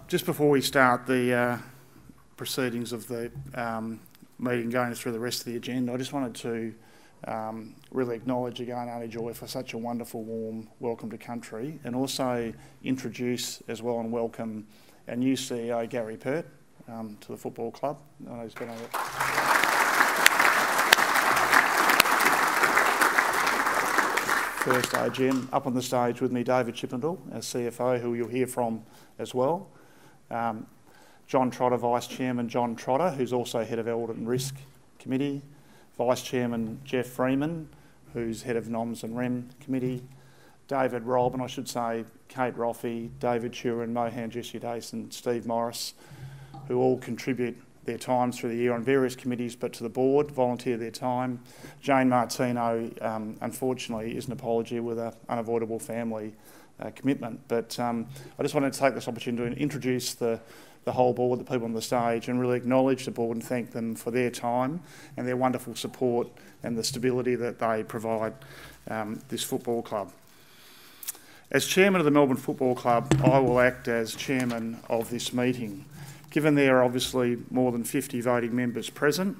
Just before we start the proceedings of the meeting, going through the rest of the agenda, I just wanted to really acknowledge again Aunty Joy for such a wonderful, warm welcome to country, and also introduce as well and welcome our new CEO, Gary Pert, to the football club. I know he's been first AGM. Up on the stage with me, David Chippendale, our CFO, who you'll hear from as well. John Trotter, Vice Chairman John Trotter, who's also Head of Audit and Risk Committee. Vice Chairman Jeff Freeman, who's Head of Noms and Rem Committee. David Robb, and I should say Kate Roffey, David Turin, Mohan Jessidace and Steve Morris, who all contribute their times through the year on various committees, but to the board, volunteer their time. Jane Martino, unfortunately, is an apology with an unavoidable family commitment. But I just wanted to take this opportunity to introduce the whole board, the people on the stage, and really acknowledge the board and thank them for their time and their wonderful support and the stability that they provide this football club. As Chairman of the Melbourne Football Club, I will act as Chairman of this meeting. Given there are obviously more than 50 voting members present,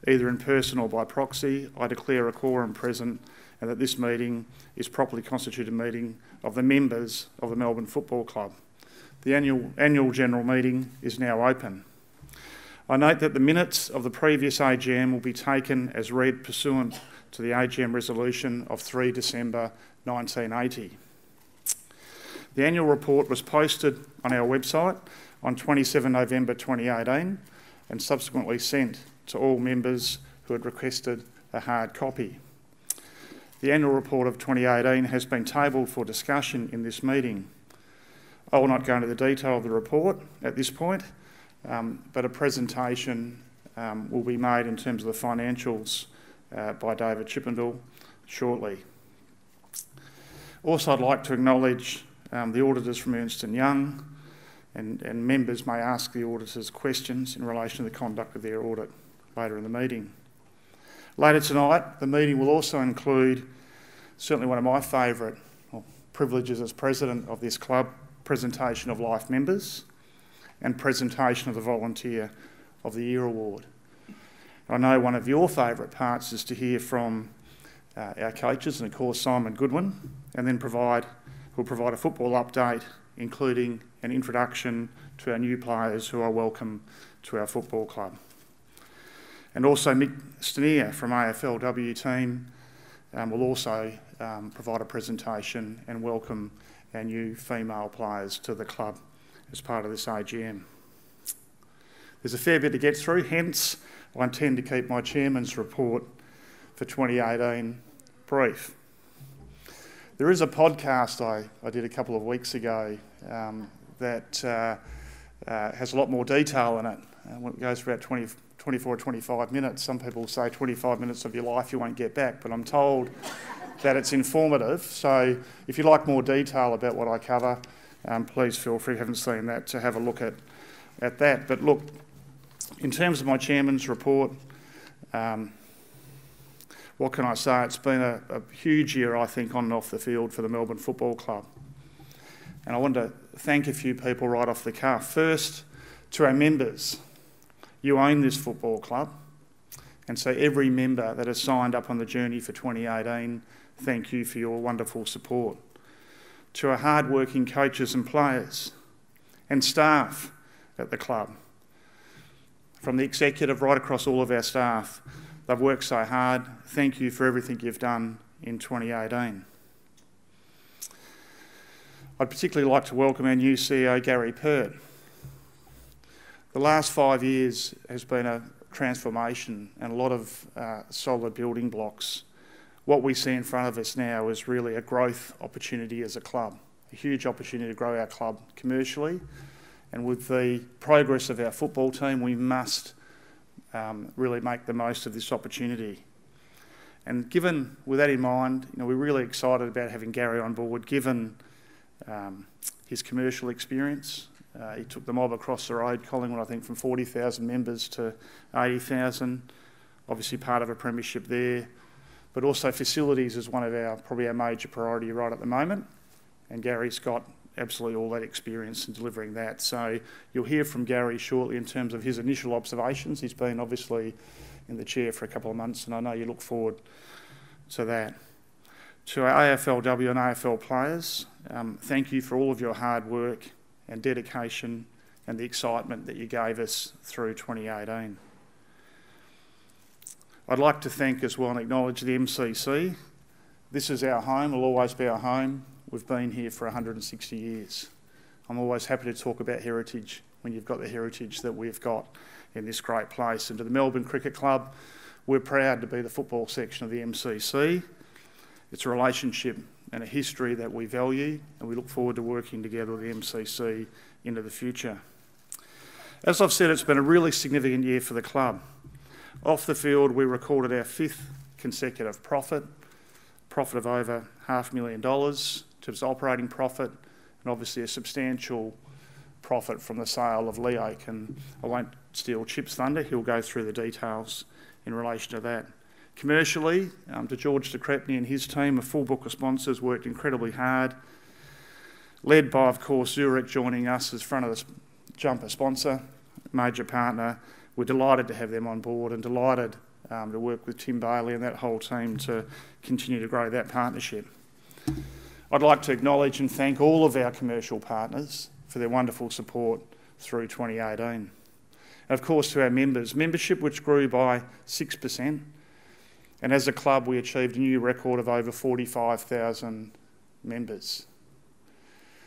either in person or by proxy, I declare a quorum present and that this meeting is properly constituted meeting of the members of the Melbourne Football Club. The annual general meeting is now open. I note that the minutes of the previous AGM will be taken as read pursuant to the AGM resolution of 3 December 1980. The annual report was posted on our website on 27 November 2018 and subsequently sent to all members who had requested a hard copy. The annual report of 2018 has been tabled for discussion in this meeting. I will not go into the detail of the report at this point, but a presentation will be made in terms of the financials by David Chippendale shortly. Also, I'd like to acknowledge the auditors from Ernst & Young, and members may ask the auditors questions in relation to the conduct of their audit later in the meeting. Later tonight, the meeting will also include certainly one of my favourite privileges as president of this club, presentation of life members and presentation of the Volunteer of the Year Award. I know one of your favourite parts is to hear from our coaches, and of course Simon Goodwin, and then who'll provide a football update, including an introduction to our new players who are welcome to our football club. And also Mick Stenier from AFLW team will also provide a presentation and welcome our new female players to the club as part of this AGM. There's a fair bit to get through, hence I intend to keep my Chairman's report for 2018 brief. There is a podcast I did a couple of weeks ago that has a lot more detail in it. It goes for about 24 or 25 minutes. Some people say 25 minutes of your life you won't get back, but I'm told that it's informative. So if you like more detail about what I cover, please feel free, if you haven't seen that, to have a look at that. But look, in terms of my Chairman's report, what can I say? It's been a huge year, I think, on and off the field for the Melbourne Football Club. And I want to thank a few people right off the cuff. First, to our members. You own this football club. And so every member that has signed up on the journey for 2018, thank you for your wonderful support. To our hard-working coaches and players and staff at the club, from the executive right across all of our staff, they've worked so hard. Thank you for everything you've done in 2018. I'd particularly like to welcome our new CEO, Gary Pert. The last 5 years has been a transformation and a lot of solid building blocks. What we see in front of us now is really a growth opportunity as a club, a huge opportunity to grow our club commercially. And with the progress of our football team, we must really make the most of this opportunity. And with that in mind, we're really excited about having Gary on board, given his commercial experience. He took the mob across the road, Collingwood, I think, from 40,000 members to 80,000. Obviously part of a premiership there. But also facilities is one of probably our major priority right at the moment. And Gary's got absolutely all that experience in delivering that. So you'll hear from Gary shortly in terms of his initial observations. He's been obviously in the chair for a couple of months, and I know you look forward to that. To our AFLW and AFL players, thank you for all of your hard work and dedication and the excitement that you gave us through 2018. I'd like to thank as well and acknowledge the MCC. This is our home, will always be our home. We've been here for 160 years. I'm always happy to talk about heritage when you've got the heritage that we've got in this great place. And to the Melbourne Cricket Club, we're proud to be the football section of the MCC. It's a relationship and a history that we value, and we look forward to working together with the MCC into the future. As I've said, it's been a really significant year for the club. Off the field, we recorded our 5th consecutive profit of over $500,000 in terms of operating profit, and obviously a substantial profit from the sale of Leoke. And I won't steal Chip's thunder, he'll go through the details in relation to that. Commercially, to George de Crepney and his team, a full book of sponsors worked incredibly hard, led by, of course, Zurich joining us as front of the jumper sponsor, major partner. We're delighted to have them on board and delighted to work with Tim Bailey and that whole team to continue to grow that partnership. I'd like to acknowledge and thank all of our commercial partners for their wonderful support through 2018. And of course to our members, membership which grew by 6%, and as a club we achieved a new record of over 45,000 members.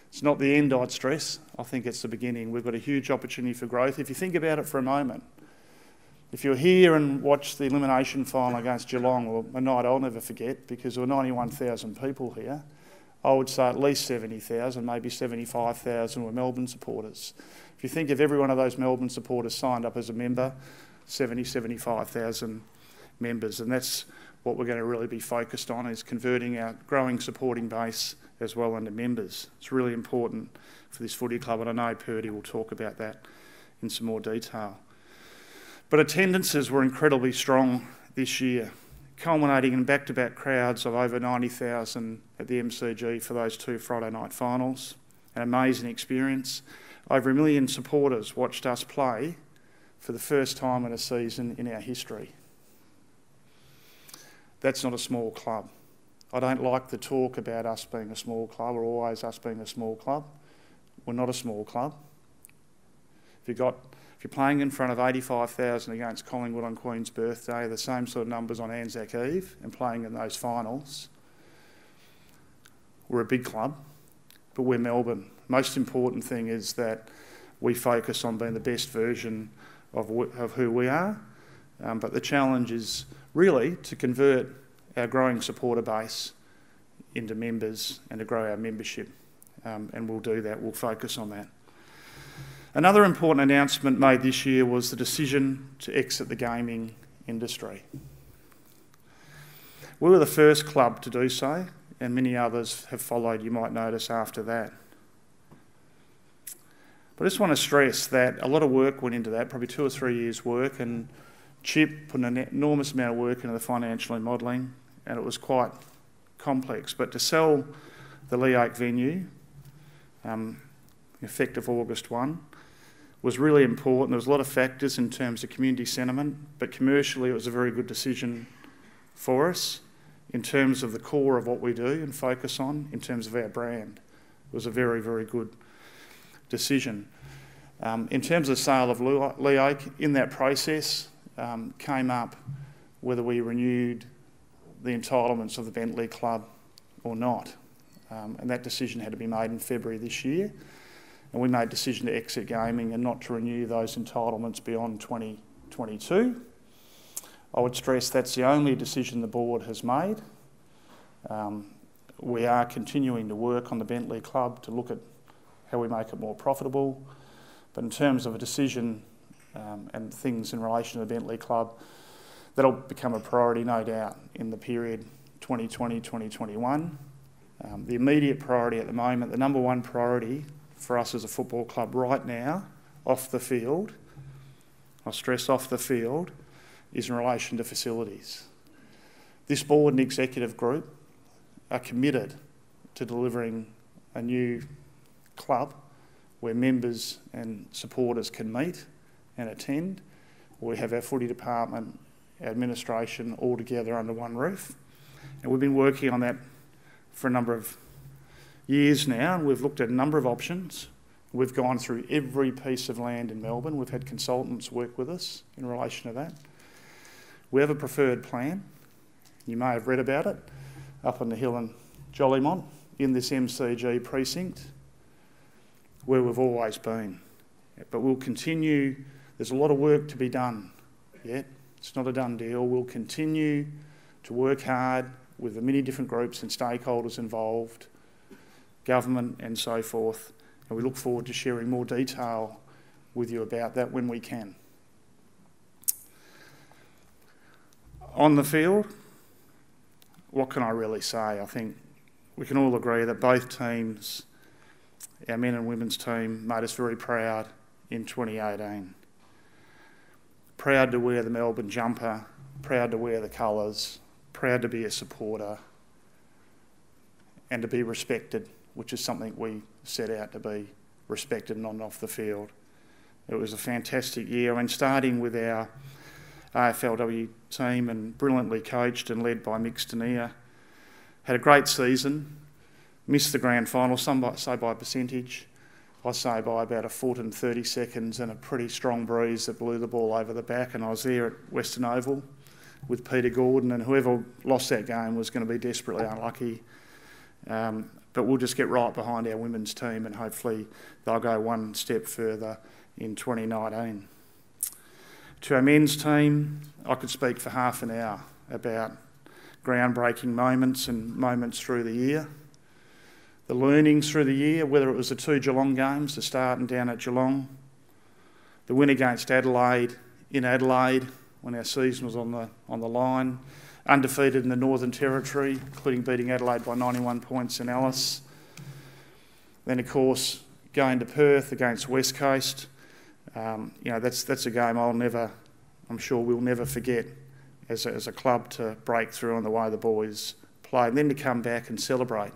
It's not the end, I'd stress. I think it's the beginning. We've got a huge opportunity for growth. If you think about it for a moment, if you're here and watch the elimination final against Geelong, or a night I'll never forget because there were 91,000 people here, I would say at least 70,000, maybe 75,000 were Melbourne supporters. If you think of every one of those Melbourne supporters signed up as a member, 75,000 members, and that's what we're going to really be focused on, is converting our growing supporting base as well into members. It's really important for this footy club, and I know Purdy will talk about that in some more detail. But attendances were incredibly strong this year, culminating in back-to-back crowds of over 90,000 at the MCG for those 2 Friday night finals. An amazing experience. Over 1 million supporters watched us play for the first time in a season in our history. That's not a small club. I don't like the talk about us being a small club, or always us being a small club. We're not a small club. If you're playing in front of 85,000 against Collingwood on Queen's birthday, the same sort of numbers on Anzac Eve, and playing in those finals, we're a big club, but we're Melbourne. Most important thing is that we focus on being the best version of who we are, but the challenge is really to convert our growing supporter base into members and to grow our membership, and we'll do that, we'll focus on that. Another important announcement made this year was the decision to exit the gaming industry. We were the first club to do so, and many others have followed, you might notice, after that. But I just want to stress that a lot of work went into that, probably 2 or 3 years' work, and Chip put an enormous amount of work into the financial modelling, and it was quite complex. But to sell the Leoke venue, effective August 1, was really important. There was a lot of factors in terms of community sentiment, but commercially it was a very good decision for us in terms of the core of what we do and focus on in terms of our brand. It was a very, very good decision. In terms of the sale of Leoke, in that process came up whether we renewed the entitlements of the Bentley Club or not. And that decision had to be made in February this year. And we made a decision to exit gaming and not to renew those entitlements beyond 2022. I would stress that's the only decision the board has made. We are continuing to work on the Bentley Club to look at how we make it more profitable. But in terms of a decision and things in relation to the Bentley Club, that'll become a priority, no doubt, in the period 2020-2021. The immediate priority at the moment, the number one priority for us as a football club right now, off the field, I stress off the field, is in relation to facilities. This board and executive group are committed to delivering a new club where members and supporters can meet and attend. We have our footy department, administration all together under one roof. And we've been working on that for a number of years now, and we've looked at a number of options. We've gone through every piece of land in Melbourne. We've had consultants work with us in relation to that. We have a preferred plan. You may have read about it up on the hill in Jollymont in this MCG precinct where we've always been. But we'll continue. There's a lot of work to be done yet. It's not a done deal. We'll continue to work hard with the many different groups and stakeholders involved, government and so forth, and we look forward to sharing more detail with you about that when we can. On the field, what can I really say? I think we can all agree that both teams, our men and women's team, made us very proud in 2018. Proud to wear the Melbourne jumper, proud to wear the colours, proud to be a supporter and to be respected, which is something we set out to be, respected and on and off the field. It was a fantastic year, and starting with our AFLW team and brilliantly coached and led by Mick Stanier, had a great season, missed the grand final, some say by a percentage, I say by about a foot and 30 seconds and a pretty strong breeze that blew the ball over the back, and I was there at Western Oval with Peter Gordon, and whoever lost that game was going to be desperately unlucky. But we'll just get right behind our women's team and hopefully they'll go one step further in 2019. To our men's team, I could speak for half an hour about groundbreaking moments and moments through the year. The learnings through the year, whether it was the 2 Geelong games, the start and down at Geelong, the win against Adelaide in Adelaide when our season was on the line, undefeated in the Northern Territory, including beating Adelaide by 91 points in Alice. Then, of course, going to Perth against West Coast. That's a game I'm sure we'll never forget as a club to break through on the way the boys played. And then to come back and celebrate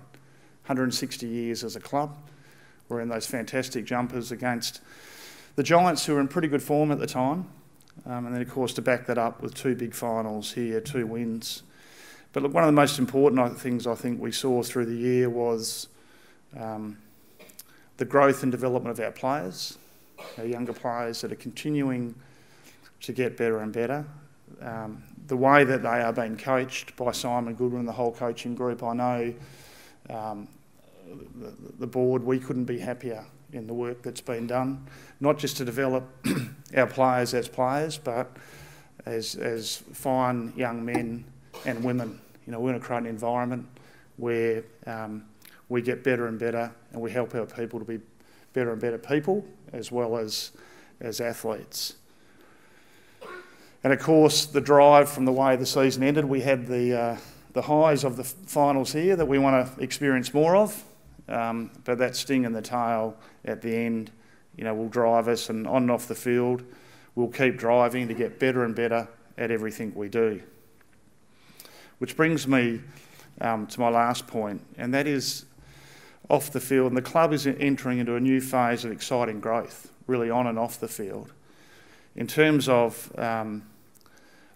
160 years as a club. We're in those fantastic jumpers against the Giants, who were in pretty good form at the time. And then, of course, to back that up with 2 big finals here, 2 wins. But look, one of the most important things I think we saw through the year was the growth and development of our players, our younger players that are continuing to get better and better. The way that they are being coached by Simon Goodwin and the whole coaching group, I know the board, we couldn't be happier in the work that's been done, not just to develop our players as players, but as fine young men and women. You know, we're going to create an environment where we get better and better, and we help our people to be better and better people, as well as athletes. And of course, the drive from the way the season ended, we had the highs of the finals here that we want to experience more of. But that sting in the tail at the end, will drive us, and on and off the field, we'll keep driving to get better and better at everything we do. Which brings me to my last point, and that is off the field. And the club is entering into a new phase of exciting growth, really on and off the field. In terms of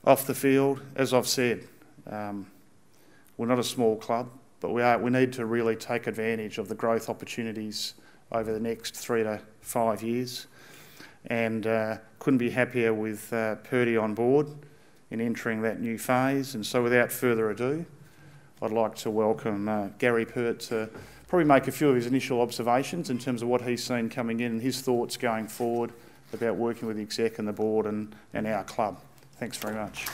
off the field, as I've said, we're not a small club, but we need to really take advantage of the growth opportunities over the next 3 to 5 years. And couldn't be happier with Purdy on board in entering that new phase. And so without further ado, I'd like to welcome Gary Pert to probably make a few of his initial observations in terms of what he's seen coming in and his thoughts going forward about working with the exec and the board and our club. Thanks very much.